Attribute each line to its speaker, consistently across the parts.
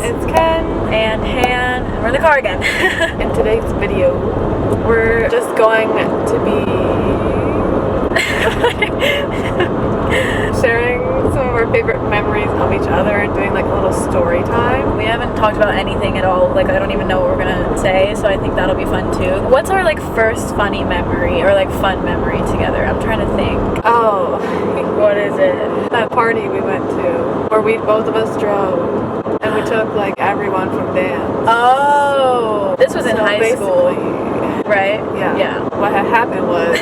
Speaker 1: It's Ken
Speaker 2: and Han, and we're in the car again.
Speaker 1: In today's video, we're just going to be sharing some of our favorite memories of each other and doing like a little story time.
Speaker 2: We haven't talked about anything at all. Like, I don't even know what we're gonna say, so I think that'll be fun too. What's our like first funny memory or like fun memory together? I'm trying to think.
Speaker 1: Oh,
Speaker 2: What is it?
Speaker 1: that party we went to where both of us drove and we took like everyone from dance.
Speaker 2: Oh, this was in
Speaker 1: So
Speaker 2: high school,
Speaker 1: basically,
Speaker 2: right?
Speaker 1: Yeah.
Speaker 2: Yeah.
Speaker 1: What had happened was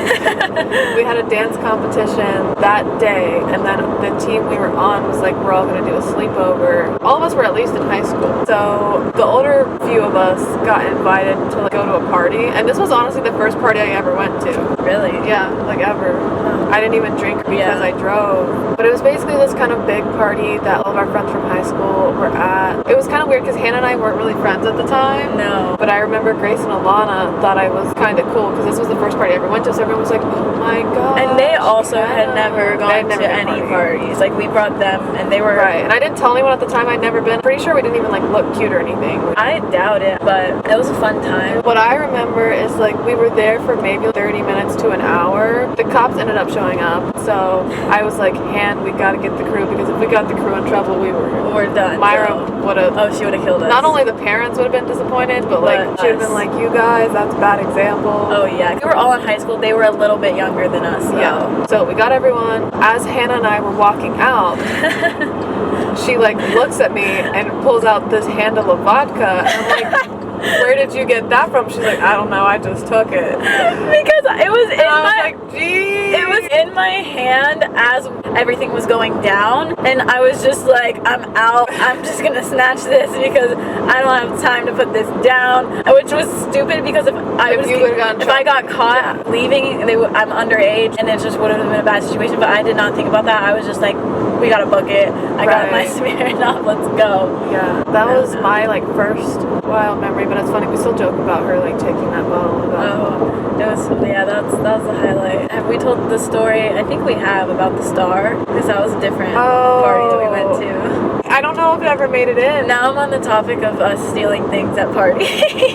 Speaker 1: we had a dance competition that day, and then the team we were on was like, we're all going to do a sleepover. All of us were at least in high school. So the older few of us got invited to like, go to a party, and this was honestly the first party I ever went to.
Speaker 2: Really?
Speaker 1: Yeah, like ever.
Speaker 2: Oh.
Speaker 1: I didn't even drink because I drove. But it was basically this kind of big party that all of our friends from high school were at. It was kind of weird because Hannah and I weren't really friends at the time.
Speaker 2: No.
Speaker 1: But I remember Grace and Alana thought I was kind of cool because this was the first party I ever went to, so everyone was like, oh my god.
Speaker 2: And they also had never gone to any parties. Like, we brought them, and they were...
Speaker 1: Right, and I didn't tell anyone at the time I'd never been. Pretty sure we didn't even like look cute or anything.
Speaker 2: I doubt it, but it was a fun time.
Speaker 1: What I remember is like we were there for maybe 30 minutes to an hour. The cops ended up showing up, so I was like, Han, we gotta get the crew, because if we got the crew in trouble, we're
Speaker 2: done.
Speaker 1: Myra would have...
Speaker 2: Oh, she would have killed us.
Speaker 1: Not only the parents would have been disappointed, but like she would have been like, you guys, that's a bad example.
Speaker 2: Oh yeah, we were all in high school. They were a little bit younger than us. So.
Speaker 1: Yeah. So we got everyone. As Hannah and I were walking out, she like looks at me and pulls out this handle of vodka, and I'm like, where did you get that from? She's like, I don't know, I just took it.
Speaker 2: Because it was in
Speaker 1: my... like, geez.
Speaker 2: It was in my hand as everything was going down, and I was just like, I'm out. I'm just gonna snatch this because I don't have time to put this down. Which was stupid because if I got caught leaving, I'm underage, and it just would have been a bad situation. But I did not think about that. I was just like, we gotta book it. I got my Smirnoff. Let's go.
Speaker 1: Yeah, that was my like first wild memory. But it's funny, we still joke about her like taking that bottle of alcohol.
Speaker 2: That was the highlight. Have we told the story? I think we have, about the star, because that was a different party that we went to.
Speaker 1: I don't know if it ever made it in.
Speaker 2: Now I'm on the topic of us stealing things at parties.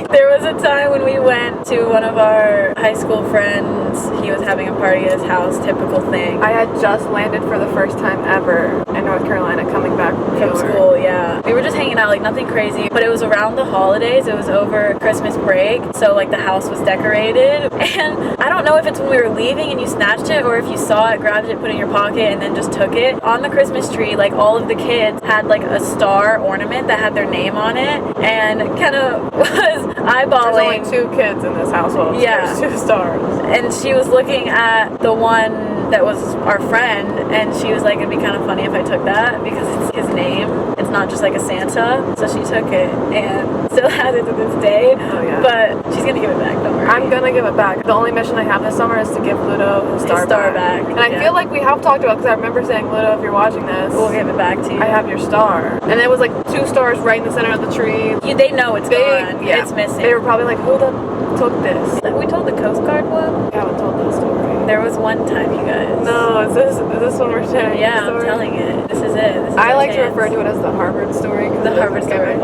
Speaker 2: There was a time when we went to one of our high school friends. He was having a party at his house, typical thing.
Speaker 1: I had just landed for the first time ever in North Carolina, coming back from
Speaker 2: school, yeah. We were just hanging out, like nothing crazy, but it was around the holidays. It was over Christmas break, so like the house was decorated. And I don't know if it's when we were leaving and you snatched it, or if you saw it, grabbed it, put it in your pocket, and then just took it. On the Christmas tree, like all of the kids had like a star ornament that had their name on it, and kind of was eyeballing.
Speaker 1: There's only 2 kids in this household.
Speaker 2: Yeah.
Speaker 1: So there's 2 stars.
Speaker 2: And she was looking at the one that was our friend, and she was like, it'd be kind of funny if I took that because it's his name. It's not just like a Santa. So she took it and still has it to this day.
Speaker 1: Oh yeah.
Speaker 2: But she's gonna give it back, don't worry.
Speaker 1: I'm gonna give it back. The only mission I have this summer is to give Ludo his star back. And I feel like we have talked about, because I remember saying, Ludo, if you're watching this,
Speaker 2: we'll give it back to you.
Speaker 1: I have your star. And it was like 2 stars right in the center of the tree.
Speaker 2: They know it's gone.
Speaker 1: Yeah.
Speaker 2: It's missing.
Speaker 1: They were probably like, who the took this?
Speaker 2: We told the Coast Guard one.
Speaker 1: I haven't told that story.
Speaker 2: There was one time, you guys.
Speaker 1: No, is this one we're sharing?
Speaker 2: Yeah, I'm telling it. This is it.
Speaker 1: I like to refer to it as the Harvard story.
Speaker 2: The Harvard story.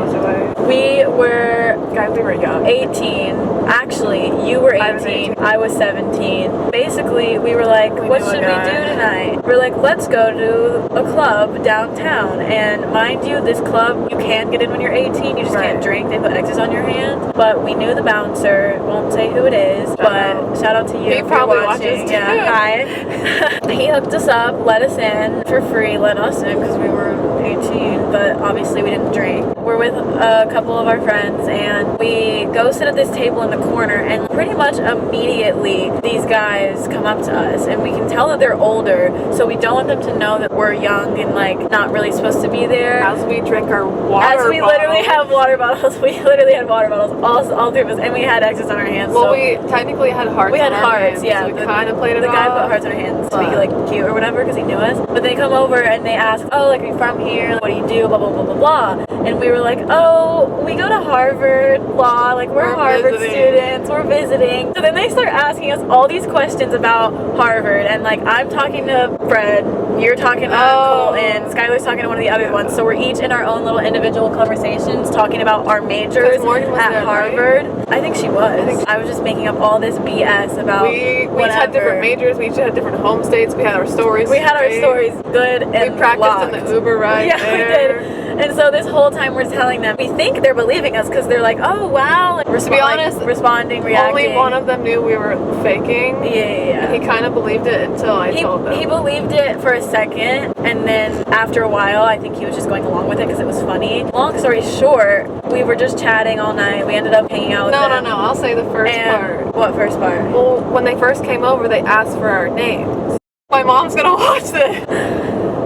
Speaker 2: We were
Speaker 1: young.
Speaker 2: 18. Actually, you were 18. I was 17. Basically, we were like, what should we do tonight? We're like, let's go to a club downtown. And mind you, this club, you can't get in when you're 18. You just can't drink. They put X's on your hand. But we knew the bouncer. Won't say who it is. But shout out to you.
Speaker 1: He probably watches.
Speaker 2: Yeah, hi. He hooked us up, let us in for free, let us in because we were 18, but obviously we didn't drink. We're with a couple of our friends, and we go sit at this table in the corner, and pretty much immediately these guys come up to us, and we can tell that they're older, so we don't want them to know that we're young and like not really supposed to be there.
Speaker 1: As we drink our water bottles.
Speaker 2: Literally have water bottles. We literally had water bottles, all 3 of us, and we had X's on our hands.
Speaker 1: Well, so we technically had hearts.
Speaker 2: We had hearts, yeah.
Speaker 1: So we kind of played it off.
Speaker 2: The guy put hearts on our hands to be like cute or whatever because he knew us. But they come over and they ask, oh, like, are you from here? What do you do? Blah, blah, blah, blah, blah. And we were like, oh, so we go to Harvard Law, like we're Harvard
Speaker 1: visiting.
Speaker 2: students, we're visiting. So then they start asking us all these questions about Harvard, and like I'm talking to Fred, you're talking to Colton, Skylar's talking to one of the other ones. So we're each in our own little individual conversations talking about our majors
Speaker 1: Morgan was
Speaker 2: at
Speaker 1: there,
Speaker 2: Harvard. Right? I think she was. I was just making up all this BS about
Speaker 1: we each had different majors, we each had different home states, we had our stories.
Speaker 2: We had our stories good and
Speaker 1: we practiced
Speaker 2: locked.
Speaker 1: in the Uber ride.
Speaker 2: Yeah,
Speaker 1: there.
Speaker 2: we did. And so this whole time we're telling them, we think they're believing us because they're like, oh wow, like,
Speaker 1: to be honest,
Speaker 2: responding, reacting.
Speaker 1: Only one of them knew we were faking.
Speaker 2: Yeah.
Speaker 1: And he kind of believed it until I told him.
Speaker 2: He believed it for a second, and then after a while, I think he was just going along with it because it was funny. Long story short, we were just chatting all night. We ended up hanging out with them.
Speaker 1: No. I'll say the first part.
Speaker 2: What first part?
Speaker 1: Well, when they first came over, they asked for our names. My mom's gonna watch this.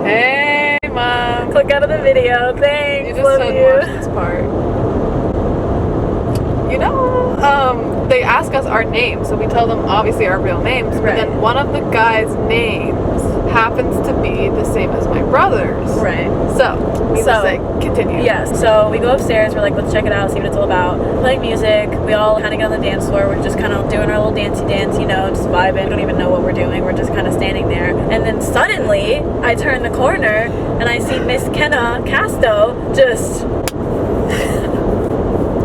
Speaker 1: Hey, Mom.
Speaker 2: Click out of the video. Thanks.
Speaker 1: You just
Speaker 2: Love
Speaker 1: said
Speaker 2: you.
Speaker 1: watch this part. You know, they ask us our names, so we tell them obviously our real names.
Speaker 2: Right.
Speaker 1: But then one of the guys' names happens to be the same as my brother's.
Speaker 2: Right.
Speaker 1: So, needless to say, continue.
Speaker 2: Yes. So we go upstairs. We're like, let's check it out, see what it's all about. Playing music. We all kind of get on the dance floor. We're just kind of doing our little dancey dance, you know, just vibing. Don't even know what we're doing. We're just kind of standing there. And then suddenly, I turn the corner and I see Miss Kenna Casto just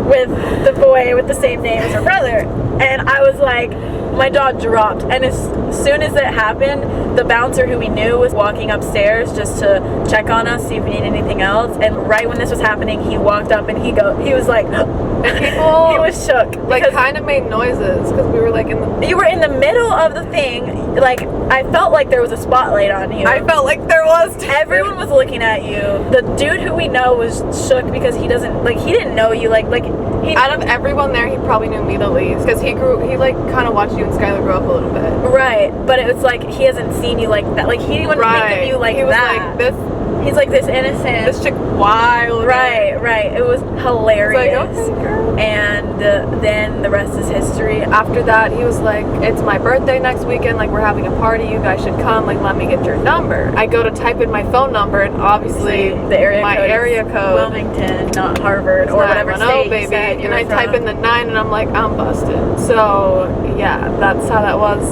Speaker 2: with the boy with the same name as her brother. And I was like, my jaw dropped. And as soon as it happened, the bouncer who we knew was walking upstairs just to check on us, see if we need anything else. And right when this was happening, he walked up and he was like,
Speaker 1: and people,
Speaker 2: he was shook.
Speaker 1: Like, kind of made noises because we were like in the.
Speaker 2: You were in the middle of the thing. Like, I felt like there was a spotlight on you.
Speaker 1: I felt like there was.
Speaker 2: Everyone was looking at you. The dude who we know was shook because he didn't know you.
Speaker 1: Out of everyone there, he probably knew me the least because he kind of watched you and Skylar grow up a little bit.
Speaker 2: Right, but it was like he hasn't seen you like that. Like he wouldn't think of you like
Speaker 1: he was
Speaker 2: that.
Speaker 1: Like this.
Speaker 2: He's like this innocent.
Speaker 1: This chick wild.
Speaker 2: Right. It was hilarious.
Speaker 1: Like, okay, girl.
Speaker 2: And then the rest is history.
Speaker 1: After that, he was like, it's my birthday next weekend. Like, we're having a party. You guys should come. Like, let me get your number. I go to type in my phone number, and obviously
Speaker 2: the area code
Speaker 1: Wilmington,
Speaker 2: not Harvard or whatever state
Speaker 1: baby.
Speaker 2: you said
Speaker 1: And I type in the 9, and I'm like, I'm busted. So yeah, that's how that was.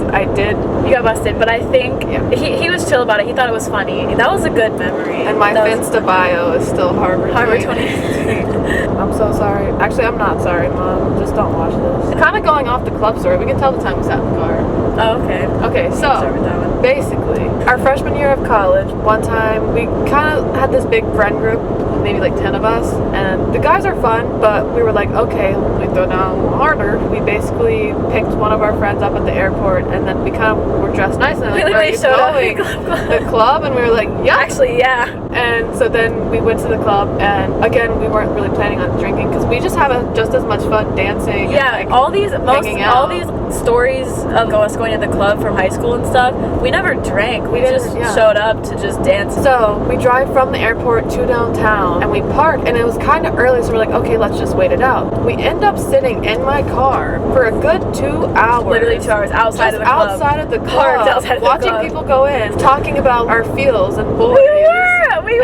Speaker 1: You
Speaker 2: got busted, but I think he was chill about it. He thought it was funny. That was a good memory.
Speaker 1: And my Finsta bio is still Harvard 2018. I'm so sorry. Actually, I'm not sorry, Mom. Just don't watch this. Kind of going off the club story. We can tell the time we sat in the car.
Speaker 2: Oh, okay.
Speaker 1: Okay, so basically, our freshman year of college, one time we kind of had this big friend group, maybe like 10 of us, and the guys are fun, but we were like, okay, let me throw down a little harder. We basically picked one of our friends up at the airport, and then we kind of were dressed nice, and like, where are you going? The club? And we were like, yeah.
Speaker 2: Actually, yeah.
Speaker 1: And so then we went to the club, and again, we weren't really planning on drinking because we just have just as much fun dancing.
Speaker 2: Yeah,
Speaker 1: and, like,
Speaker 2: all these stories of us going to the club from high school and stuff, we never drank. We just showed up to just dance.
Speaker 1: So we drive from the airport to downtown, and we park, and it was kind of early, so we're like, okay, let's just wait it out. We end up sitting in my car for a good 2 hours.
Speaker 2: Literally 2 hours outside of the club.
Speaker 1: Outside of the club, watching people go in, talking about our feels and boys.
Speaker 2: We were.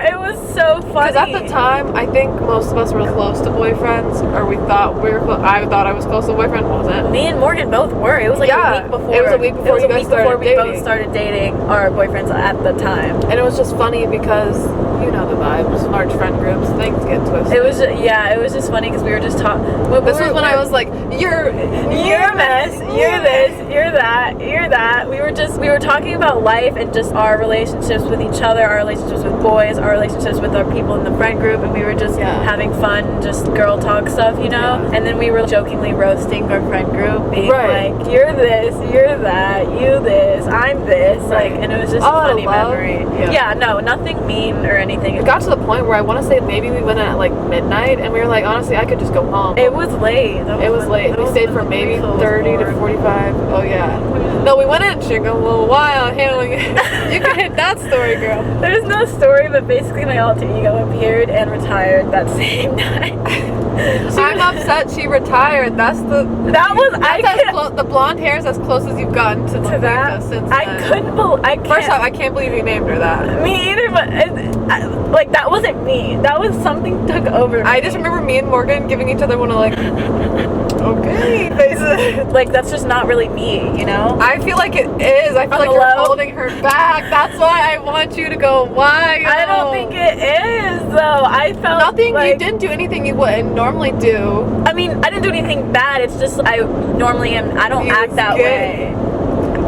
Speaker 2: It was so funny.
Speaker 1: Because at the time, I think most of us were close to boyfriends, or we thought we were close. I thought I was close to a boyfriend, wasn't.
Speaker 2: Me and Morgan both were. It was like a week before.
Speaker 1: It was a week before we
Speaker 2: both started dating our boyfriends at the time.
Speaker 1: And it was just funny because, you know the vibes, large friend groups, things get twisted.
Speaker 2: It was just funny because we were just talking.
Speaker 1: This was when I was like, you're
Speaker 2: a mess, you're this, you're that, you're that. We were talking about life and just our relationships with each other, our relationships with boys, our relationships with our people in the friend group, and we were just having fun, just girl talk stuff, you know? Yeah. And then we were jokingly roasting our friend group, being like, you're this, you're that, you this, I'm this, and it was just a funny memory. Yeah, no, nothing mean or anything.
Speaker 1: It got to the point where I want to say maybe we went at like midnight, and we were like, honestly, I could just go home.
Speaker 2: It was late.
Speaker 1: It was late. We stayed for maybe 30 to 45. Oh yeah. No, we went in a little while handling it. You can hit that story, girl.
Speaker 2: There's no story, but basically my alter ego appeared and retired that same night.
Speaker 1: I'm upset she retired. That's the.
Speaker 2: That was
Speaker 1: the blonde hair is as close as you've gotten to
Speaker 2: that.
Speaker 1: Since
Speaker 2: I
Speaker 1: then.
Speaker 2: couldn't believe.
Speaker 1: First off, I can't believe you named her that.
Speaker 2: Me either, but like that wasn't me. That was something took over me.
Speaker 1: I just remember me and Morgan giving each other one of like, okay faces.
Speaker 2: Like that's just not really me, you know.
Speaker 1: I feel like it is. I feel like you're holding her back. That's why I want you to go. Why?
Speaker 2: I don't think it is though. I felt
Speaker 1: nothing.
Speaker 2: Like,
Speaker 1: you didn't do anything you wouldn't normally do.
Speaker 2: I mean, I didn't do anything bad. It's just I normally am. I don't act that way.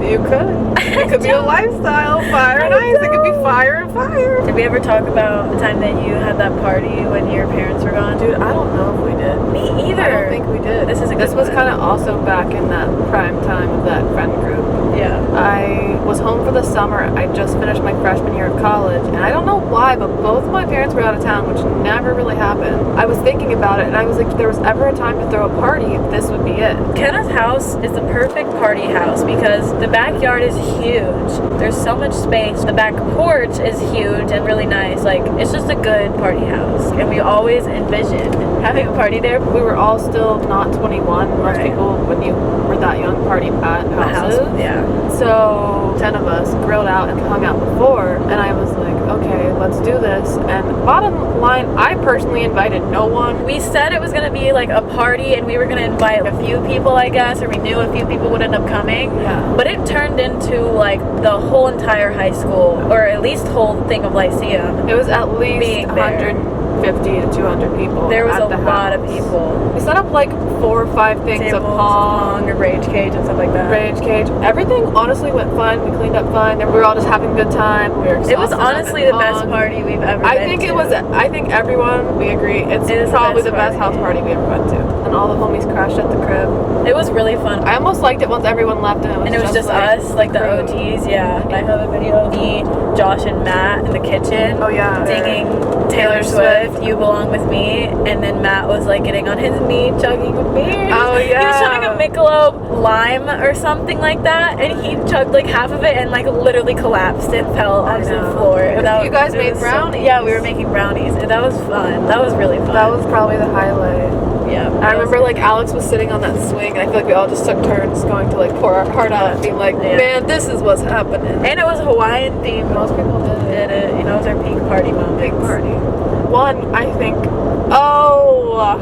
Speaker 1: You could. It could be a lifestyle. Fire and ice. It could be fire and fire.
Speaker 2: Did we ever talk about the time that you had that party when your parents were gone?
Speaker 1: Dude, I don't know if we did.
Speaker 2: Me either.
Speaker 1: I don't think we did.
Speaker 2: This
Speaker 1: was kind of also back in that prime time of that friend group.
Speaker 2: Yeah.
Speaker 1: I was home for the summer. I just finished my freshman year of college, and I don't know why, but both of my parents were out of town, which never really happened. I was thinking about it, and I was like, if there was ever a time to throw a party, this would be it.
Speaker 2: Kenna's house is the perfect party house because the backyard is huge. There's so much space. The back porch is huge and really nice. Like, it's just a good party house, and we always envisioned having a party there.
Speaker 1: We were all still not 21. Most people, when you were that young, partied at houses.
Speaker 2: Yeah.
Speaker 1: So 10 of us grilled out and hung out before, and I was like, okay, let's do this. And bottom line, I personally invited no one.
Speaker 2: We said it was going to be like a party and we were going to invite a few people, I guess, or we knew a few people would end up coming.
Speaker 1: Yeah.
Speaker 2: But it turned into like the whole entire high school, or at least whole thing of Lyceum.
Speaker 1: It was at least 150 to 200 people.
Speaker 2: There was a lot of people.
Speaker 1: We set up like 4 or 5 things
Speaker 2: Tables,
Speaker 1: of Pong,
Speaker 2: a rage cage and stuff like that.
Speaker 1: Rage cage. Everything honestly went fine. We cleaned up fine, and we were all just having a good time.
Speaker 2: It was honestly the best party we've ever been to.
Speaker 1: I think everyone, we agree, it's probably the best house party we ever went to. And all the homies crashed at the crib.
Speaker 2: It was really fun.
Speaker 1: I almost liked it once everyone left, and it was just
Speaker 2: us, like the OTs. Yeah. I have a video of me, Josh, and Matt in the kitchen.
Speaker 1: Oh yeah.
Speaker 2: Singing Taylor Swift, "You Belong With Me," and then Matt was like getting on his knee, chugging a beer.
Speaker 1: Oh yeah.
Speaker 2: He was chugging a Michelob Lime or something like that, and he chugged like half of it and like literally collapsed and fell onto the floor.
Speaker 1: You guys made brownies.
Speaker 2: Yeah, we were making brownies, and that was fun. That was really fun.
Speaker 1: That was probably the highlight.
Speaker 2: Yeah.
Speaker 1: I remember like Alex was sitting on that swing, and I feel like we all just took turns going to like pour our heart out and being like, man, this is what's happening.
Speaker 2: And it was Hawaiian themed.
Speaker 1: Most people did it.
Speaker 2: You know, it was our peak party moment.
Speaker 1: Big party. One, I think. Oh, I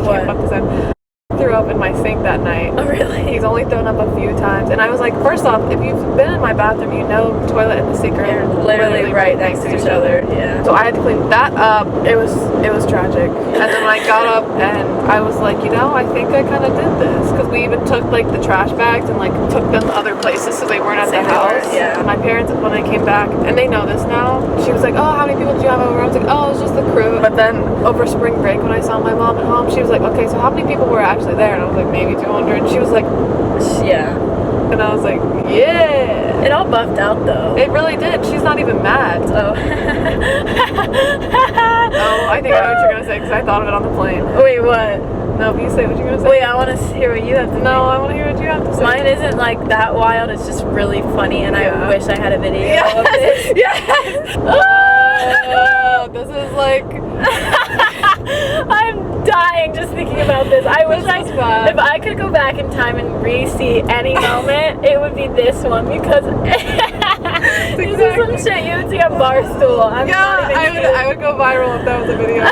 Speaker 1: can't fuck this up. Threw up in my sink that night.
Speaker 2: Oh really?
Speaker 1: He's only thrown up a few times, and I was like, first off, if you've been in my bathroom, you know the toilet and the sink are
Speaker 2: literally right next to each other. Yeah.
Speaker 1: So I had to clean that up. It was tragic. And then when I got up and I was like, you know, I think I kind of did this, because we even took like the trash bags and like took them to other places so they weren't at the house.
Speaker 2: Yeah.
Speaker 1: My parents, when I came back, and they know this now, she was like, oh, how many people did you have over? I was like, oh, it was just the crew. But then over spring break when I saw my mom at home, she was like, okay, so how many people were actually there? And I was like, maybe 200. She was like,
Speaker 2: yeah.
Speaker 1: And I was like, yeah.
Speaker 2: It all buffed out though.
Speaker 1: It really did. She's not even mad.
Speaker 2: Oh.
Speaker 1: Oh, I think I know what you're gonna say, because I thought of it on the plane.
Speaker 2: Wait, what?
Speaker 1: No, you say what you're gonna say.
Speaker 2: Wait, I want to hear what you have to say.
Speaker 1: No, I want to hear what you have to say.
Speaker 2: Mine isn't like that wild. It's just really funny, and I wish I had a video of this.
Speaker 1: Yes. This is like.
Speaker 2: I'm dying just thinking about this. I wish if I could go back in time and re-see any moment, it would be this one, because this is some shit you would see on Barstool.
Speaker 1: I would go viral if that was a video.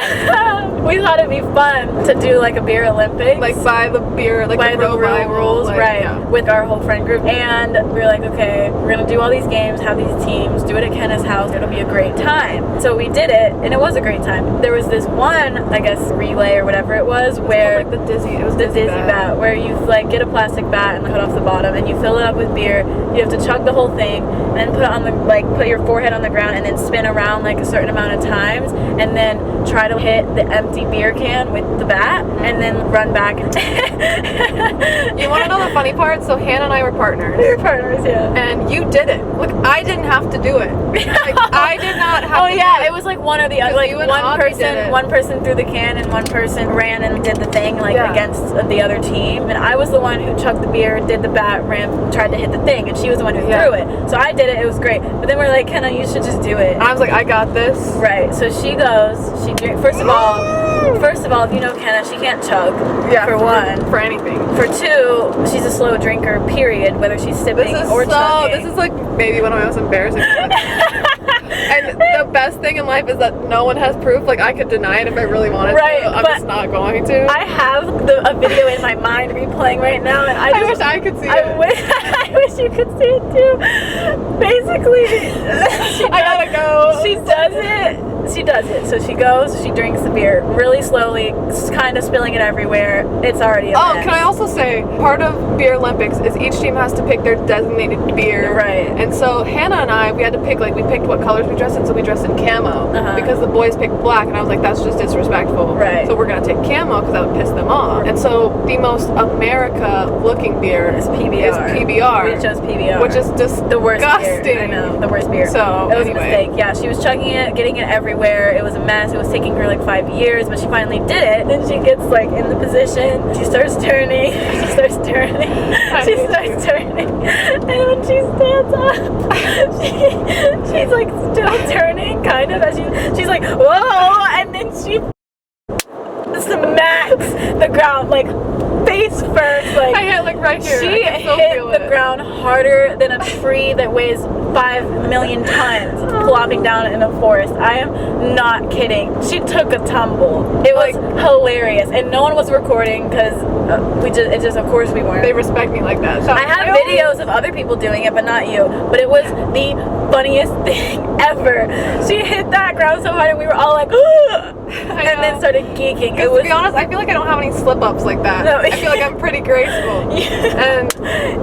Speaker 2: We thought it'd be fun to do like a beer Olympics.
Speaker 1: Like by the beer, like
Speaker 2: by the real rules,
Speaker 1: like,
Speaker 2: right?
Speaker 1: Yeah.
Speaker 2: With our whole friend group, and we were like, okay, we're gonna do all these games, have these teams, do it at Kenna's house. It'll be a great time. So we did it, and it was a great time. There was this one, I guess, relay or whatever it was, where
Speaker 1: like the dizzy. It was
Speaker 2: the dizzy bat, where you like get a plastic bat and cut off the bottom, and you fill it up with beer. You have to chug the whole thing, and put it on the put your forehead on the ground, and then spin around like a certain amount of times, and then try to hit the empty beer can with the bat, and then run back.
Speaker 1: You want to know the funny part? So Hannah and I were partners.
Speaker 2: We were partners, yeah.
Speaker 1: And you did it. Like, I didn't have to do it. Like, I did not have to do it.
Speaker 2: It was like one or the other. Like one person threw the can and one person ran and did the thing against the other team. And I was the one who chugged the beer, did the bat, ran, tried to hit the thing, and she was the one who threw it. So I did it. It was great. But then we're like, Kenna, you should just do it.
Speaker 1: I was like, I got this.
Speaker 2: Right. So she goes. First of all, First of all, if you know Kenna, she can't chug.
Speaker 1: Yeah,
Speaker 2: For one.
Speaker 1: for anything.
Speaker 2: For two, she's a slow drinker, period, whether she's sipping or chugging.
Speaker 1: This is like maybe one of my most embarrassing things. And the best thing in life is that no one has proof. Like, I could deny it if I really wanted to. I'm just not going to.
Speaker 2: I have a video in my mind replaying right now, and I
Speaker 1: wish I could see it.
Speaker 2: I wish you could see it too. Basically,
Speaker 1: I gotta go.
Speaker 2: She does it. So she goes, she drinks the beer really slowly, kind of spilling it everywhere. It's already a mess.
Speaker 1: Can I also say, part of Beer Olympics is each team has to pick their designated beer.
Speaker 2: Right.
Speaker 1: And so Hannah and I, we had to pick, we picked what colors we dressed in, so we dressed in camo. Because the boys picked black, and I was like, that's just disrespectful.
Speaker 2: Right.
Speaker 1: So we're going to take camo, because that would piss them off. And so the most America-looking beer
Speaker 2: is PBR. We chose PBR.
Speaker 1: Which is just
Speaker 2: the worst
Speaker 1: disgusting.
Speaker 2: beer. I know, the worst beer.
Speaker 1: So,
Speaker 2: it was a mistake. Yeah, she was chugging it, getting it everywhere. It was a mess. It was taking her like 5 years, but she finally did it. Then she gets in the position. She starts turning. And when she stands up, she's like still turning, kind of, as she's like, whoa, and then she smacks the ground face first.
Speaker 1: I hit right here.
Speaker 2: She hit the ground harder than a tree that weighs 5 million tons flopping down in a forest. I am not kidding. She took a tumble. It was hilarious, and no one was recording because of course we weren't.
Speaker 1: They respect me like that. So
Speaker 2: I have videos of other people doing it, but not you. But it was the funniest thing ever. She hit that ground so hard, and we were all like, and then started geeking.
Speaker 1: To be honest, I feel like I don't have any slip-ups like that.
Speaker 2: No.
Speaker 1: I feel like I'm pretty graceful. And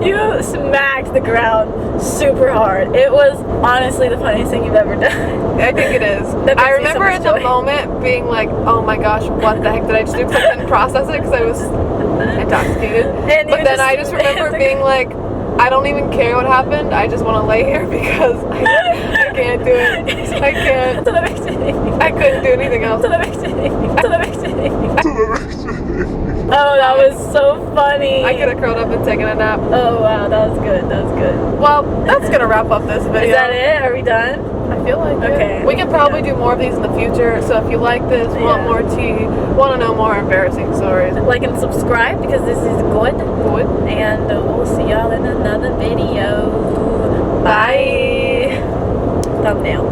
Speaker 2: you smacked the ground super hard. It was honestly the funniest thing you've ever done.
Speaker 1: I think it is. I remember at the moment being like, oh my gosh, what the heck did I just do? Because I couldn't process it because I was intoxicated. But then I just remember being like, I don't even care what happened. I just want to lay here because I can't do it. I can't. I couldn't do anything else.
Speaker 2: Oh, that was so funny.
Speaker 1: I could have curled up and taken a nap.
Speaker 2: Oh, wow, that was good.
Speaker 1: Well, that's going to wrap up this video.
Speaker 2: Is that it? Are we done?
Speaker 1: I feel like
Speaker 2: okay.
Speaker 1: We can probably do more of these in the future. So if you like this, want more tea, want to know more embarrassing stories,
Speaker 2: like and subscribe because this is good. And we'll see y'all in another video. Bye. Thumbnail.